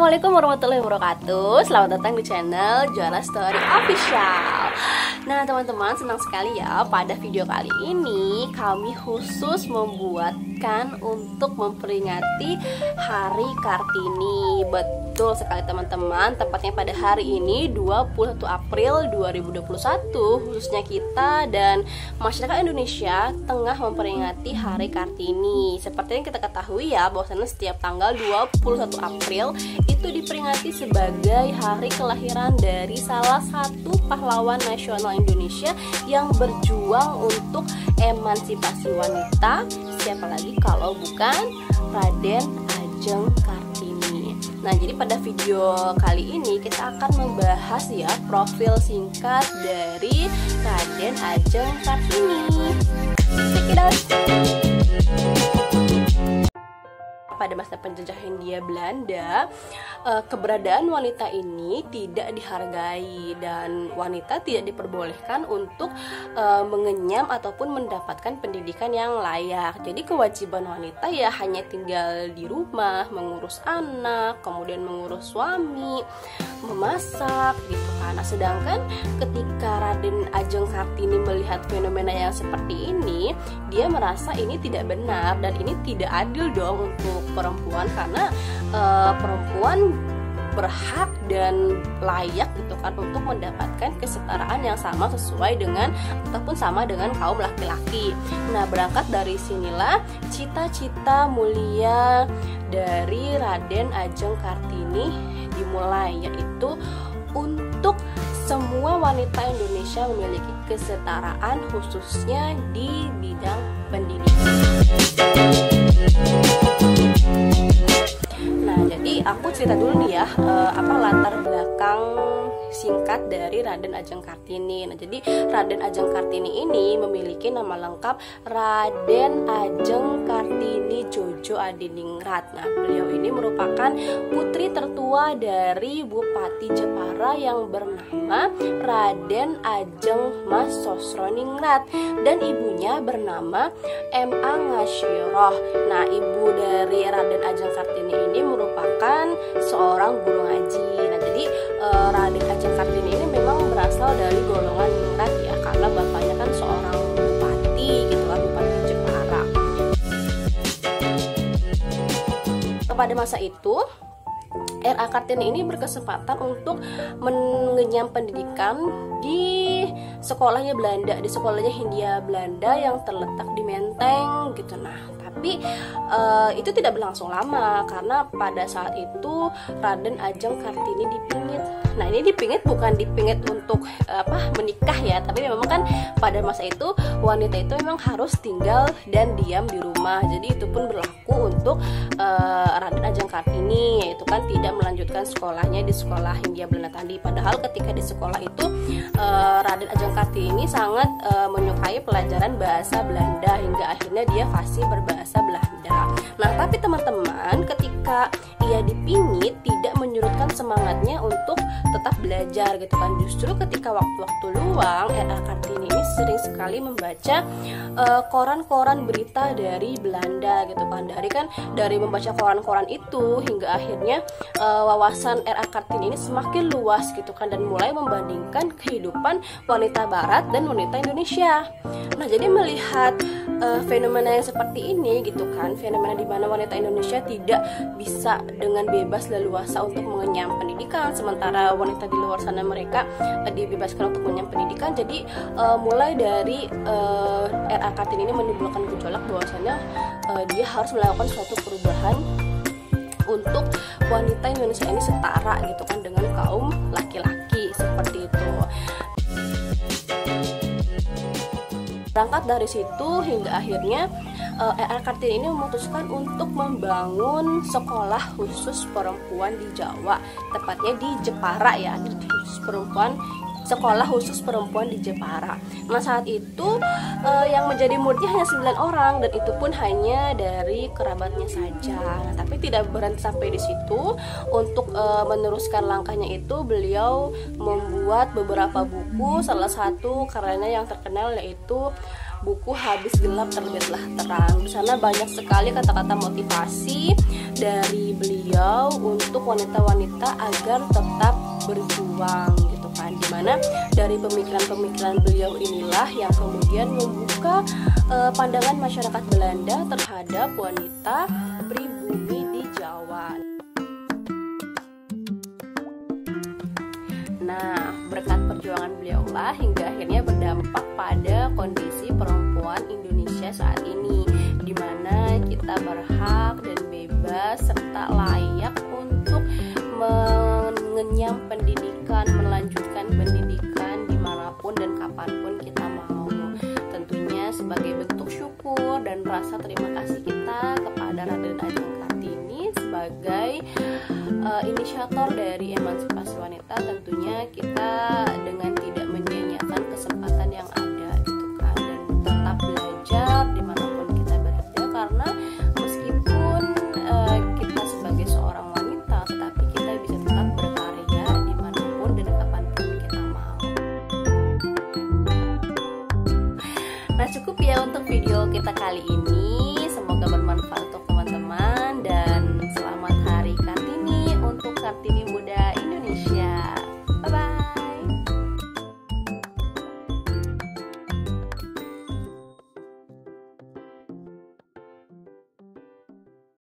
Assalamualaikum warahmatullahi wabarakatuh. Selamat datang di channel Joanna Story Official. Nah teman-teman, senang sekali ya pada video kali ini kami khusus membuatkan untuk memperingati Hari Kartini. Betul sekali teman-teman, tepatnya pada hari ini 21 April 2021 khususnya kita dan masyarakat Indonesia tengah memperingati Hari Kartini. Seperti yang kita ketahui ya, bahwasanya setiap tanggal 21 April itu diperingati sebagai hari kelahiran dari salah satu pahlawan nasional Indonesia yang berjuang untuk emansipasi wanita. Siapa lagi kalau bukan Raden Ajeng Kartini. Nah, jadi pada video kali ini kita akan membahas ya profil singkat dari Raden Ajeng Kartini. Check it out. Pada masa penjajahan Hindia Belanda, keberadaan wanita ini tidak dihargai dan wanita tidak diperbolehkan untuk mengenyam ataupun mendapatkan pendidikan yang layak. Jadi kewajiban wanita ya hanya tinggal di rumah, mengurus anak, kemudian mengurus suami, memasak gitu kan. Nah, sedangkan ketika Raden Ajeng Kartini melihat fenomena yang seperti ini, dia merasa ini tidak benar dan ini tidak adil dong untuk perempuan, karena perempuan berhak dan layak gitu kan untuk mendapatkan kesetaraan yang sama sesuai dengan ataupun sama dengan kaum laki-laki. Nah, berangkat dari sinilah cita-cita mulia dari Raden Ajeng Kartini dimulai, yaitu untuk semua wanita Indonesia memiliki kesetaraan khususnya di bidang pendidikan. Nah, jadi aku cerita dulu nih ya apa latar belakang singkat dari Raden Ajeng Kartini. Nah, jadi Raden Ajeng Kartini ini memiliki nama lengkap Raden Ajeng Kartini Jojo Adiningrat. Nah, beliau ini merupakan putri tertua dari Bupati Jepara yang bernama Raden Ajeng Mas Sosroningrat dan ibunya bernama M.A. Ngasyiroh. Nah, ibu dari Raden Ajeng Kartini ini merupakan seorang guru ngaji. Nah, jadi Raden Ajeng Kartini ini memang berasal dari golongan ningrat ya, karena bapaknya kan seorang bupati gitu kan, Bupati Jepara. Pada masa itu R.A. Kartini ini berkesempatan untuk mengenyam pendidikan di sekolahnya Belanda, di sekolahnya Hindia Belanda yang terletak di Menteng gitu. Nah, tapi itu tidak berlangsung lama karena pada saat itu Raden Ajeng Kartini dipingit. Nah, ini dipingit bukan dipingit untuk menikah ya, tapi memang kan pada masa itu wanita itu memang harus tinggal dan diam di rumah. Jadi itu pun berlaku untuk Raden Ajeng Kartini, yaitu kan tidak melanjutkan sekolahnya di sekolah Hindia Belanda tadi. Padahal ketika di sekolah itu Raden Ajeng Kartini ini sangat menyukai pelajaran bahasa Belanda hingga akhirnya dia fasih berbahasa Belanda. Nah, tapi teman-teman, ketika ia dipingit tidak menyurutkan semangatnya untuk tetap belajar gitu kan. Justru ketika waktu-waktu luang R.A. Kartini ini sering sekali membaca koran-koran berita dari Belanda gitu kan. Dari membaca koran-koran itu hingga akhirnya wawasan R.A. Kartini ini semakin luas gitu kan, dan mulai membandingkan kehidupan wanita barat dan wanita Indonesia. Nah, jadi melihat fenomena yang seperti ini gitu kan, fenomena di mana wanita Indonesia tidak bisa dengan bebas leluasa untuk mengenyam pendidikan, sementara wanita di luar sana mereka dibebaskan untuk mengenyam pendidikan. Jadi mulai dari R.A. Kartini ini menimbulkan gejolak bahwasanya dia harus melakukan suatu perubahan untuk wanita Indonesia ini setara gitu kan dengan kaum laki-laki seperti itu. Berangkat dari situ hingga akhirnya R.A. Kartini ini memutuskan untuk membangun sekolah khusus perempuan di Jawa, tepatnya di Jepara ya, sekolah khusus perempuan di Jepara. Nah, saat itu yang menjadi muridnya hanya 9 orang dan itu pun hanya dari kerabatnya saja. Nah, tapi tidak berhenti sampai di situ. Untuk meneruskan langkahnya itu beliau membuat beberapa buku, salah satu karyanya yang terkenal yaitu buku Habis Gelap Terbitlah Terang. Di sana banyak sekali kata-kata motivasi dari beliau untuk wanita-wanita agar tetap berjuang gitu kan. Dimana dari pemikiran-pemikiran beliau inilah yang kemudian membuka pandangan masyarakat Belanda terhadap wanita pribumi di Jawa. Nah, berkat perjuangan beliau lah hingga akhirnya berdampak pada kondisi perempuan Indonesia saat ini, di mana kita berhak dan bebas serta layak untuk mengenyam pendidikan, melanjutkan pendidikan dimanapun dan kapanpun kita mau. Tentunya sebagai bentuk syukur dan rasa terima kasih kita kepada Raden Ajeng Kartini sebagai inisiator dari emansipasi wanita. Tentunya kita dengan tidak menyia-nyiakan kesempatan yang ada gitu kan, dan tetap belajar dimanapun kita berada, karena meskipun kita sebagai seorang wanita, tetapi kita bisa tetap berkarya dimanapun dan kapanpun kita mau. Nah, cukup ya untuk video kita kali ini.